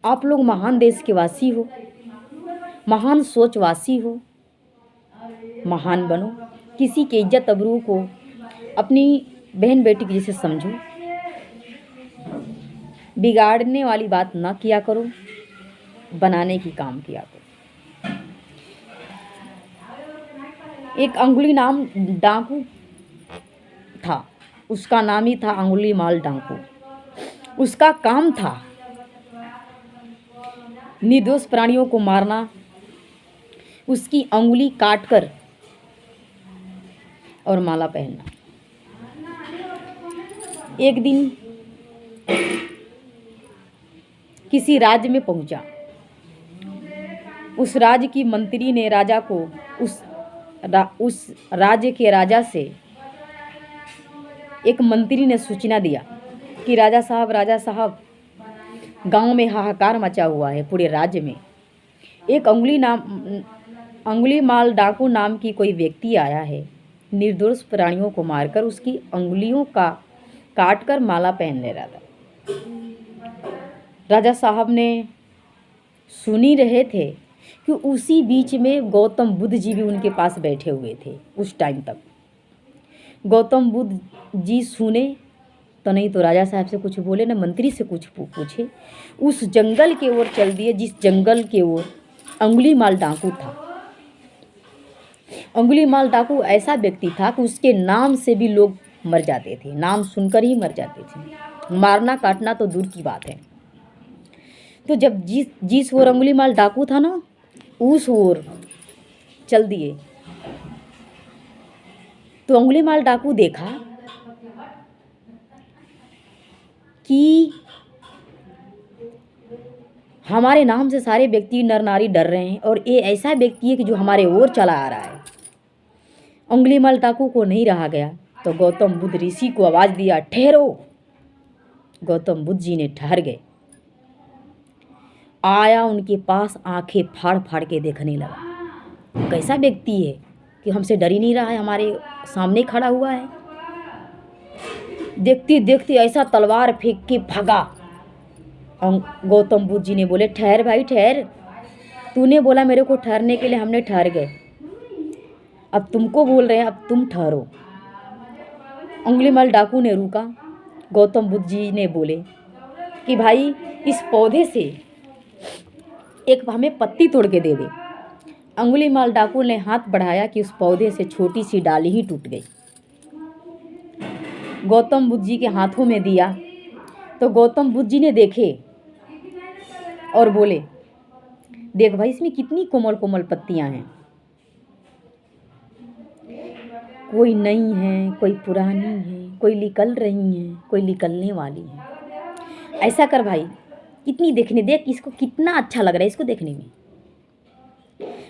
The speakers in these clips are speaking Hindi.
आप लोग महान देश के वासी हो, महान सोचवासी हो, महान बनो। किसी की इज्जत अबरू को अपनी बहन बेटी की जैसे समझो। बिगाड़ने वाली बात ना किया करो, बनाने की काम किया करो। एक अंगुली नाम डाकू था, उसका नाम ही था अंगुली माल डाकू। उसका काम था निर्दोष प्राणियों को मारना, उसकी अंगुली काटकर और माला पहनना। एक दिन किसी राज्य में पहुंचा। उस राज्य की मंत्री ने राजा को उस राज्य के राजा से एक मंत्री ने सूचना दिया कि राजा साहब गांव में हाहाकार मचा हुआ है पूरे राज्य में। एक अंगुली माल डाकू नाम की कोई व्यक्ति आया है, निर्दोष प्राणियों को मारकर उसकी अंगुलियों का काटकर माला पहन ले रहा था। राजा साहब ने सुन ही रहे थे कि उसी बीच में गौतम बुद्ध जी भी उनके पास बैठे हुए थे। उस टाइम तक गौतम बुद्ध जी सुने तो नहीं तो राजा साहब से कुछ बोले, ना मंत्री से कुछ पूछे। उस जंगल के ओर चल दिए जिस जंगल के ओर अंगुली माल डाकू था। अंगुली माल डाकू ऐसा व्यक्ति था कि उसके नाम से भी लोग मर जाते थे, नाम सुनकर ही मर जाते थे। मारना काटना तो दूर की बात है। तो जब जिस ओर अंगुली माल डाकू था ना, उस ओर चल दिए तो अंगुली माल डाकू देखा कि हमारे नाम से सारे व्यक्ति नर नारी डर रहे हैं और ये ऐसा व्यक्ति है कि जो हमारे ओर चला आ रहा है। अंगुली माल डाकू को नहीं रहा गया तो गौतम बुद्ध ऋषि को आवाज दिया, ठहरो। गौतम बुद्ध जी ने ठहर गए। आया उनके पास, आंखें फाड़ फाड़ के देखने लगा। कैसा व्यक्ति है कि हमसे डर ही नहीं रहा है, हमारे सामने खड़ा हुआ है। देखते देखते ऐसा तलवार फेंक के भागा। गौतम बुद्ध जी ने बोले, ठहर भाई ठहर, तूने बोला मेरे को ठहरने के लिए, हमने ठहर गए। अब तुमको बोल रहे हैं, अब तुम ठहरो। अंगुली माल डाकू ने रुका। गौतम बुद्ध जी ने बोले कि भाई इस पौधे से एक हमें पत्ती तोड़ के दे दे। अंगुली माल डाकू ने हाथ बढ़ाया कि उस पौधे से छोटी सी डाली ही टूट गई। गौतम बुद्ध जी के हाथों में दिया तो गौतम बुद्ध जी ने देखे और बोले, देख भाई इसमें कितनी कोमल कोमल पत्तियां हैं, कोई नई है, कोई पुरानी है, कोई निकल रही हैं, कोई निकलने वाली है। ऐसा कर भाई, कितनी देखने, देख इसको कितना अच्छा लग रहा है इसको देखने में।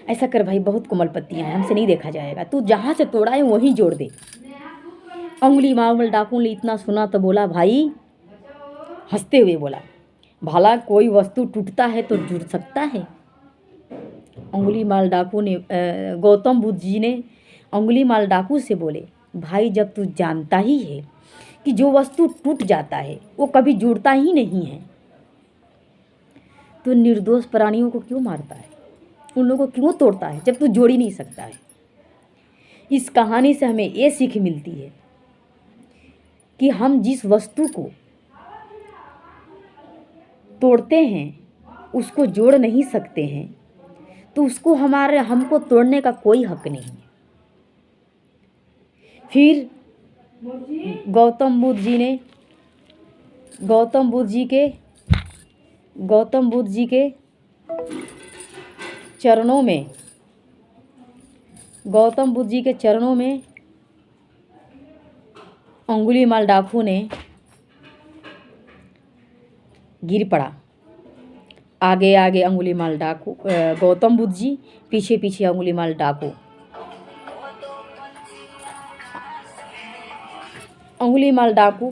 ऐसा कर भाई, बहुत कोमल पत्तियां हैं, हमसे नहीं देखा जाएगा, तू जहाँ से तोड़ा है वहीं जोड़ दे। अंगुली माल डाकू ने इतना सुना तो बोला, भाई हंसते हुए बोला, भला कोई वस्तु टूटता है तो जुड़ सकता है। अंगुली माल डाकू ने गौतम बुद्ध जी ने अंगुली माल डाकू से बोले, भाई जब तू जानता ही है कि जो वस्तु टूट जाता है वो कभी जुड़ता ही नहीं है, तो निर्दोष प्राणियों को क्यों मारता है, उन लोगों को क्यों तोड़ता है जब तू जोड़ ही नहीं सकता है। इस कहानी से हमें ये सीख मिलती है कि हम जिस वस्तु को तोड़ते हैं उसको जोड़ नहीं सकते हैं, तो उसको हमको तोड़ने का कोई हक नहीं है। फिर गौतम बुद्ध जी के चरणों में अंगुली माल डाकू ने गिर पड़ा। आगे आगे अंगुली माल डाकू, गौतम बुद्ध जी, पीछे पीछे अंगुली माल डाकू। अंगुली माल डाकू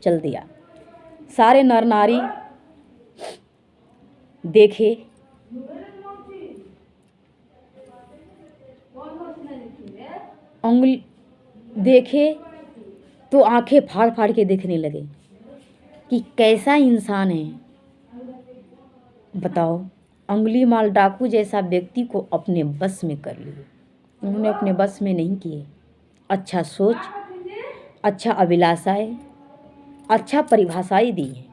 चल दिया। सारे नर नारी देखे, अंगुली देखे तो आंखें फाड़ फाड़ के देखने लगे कि कैसा इंसान है बताओ, अंगुलीमाल डाकू जैसा व्यक्ति को अपने बस में कर लिए, उन्होंने अपने बस में नहीं किए। अच्छा सोच, अच्छा अभिलाषाएं, अच्छा परिभाषाएं दी हैं,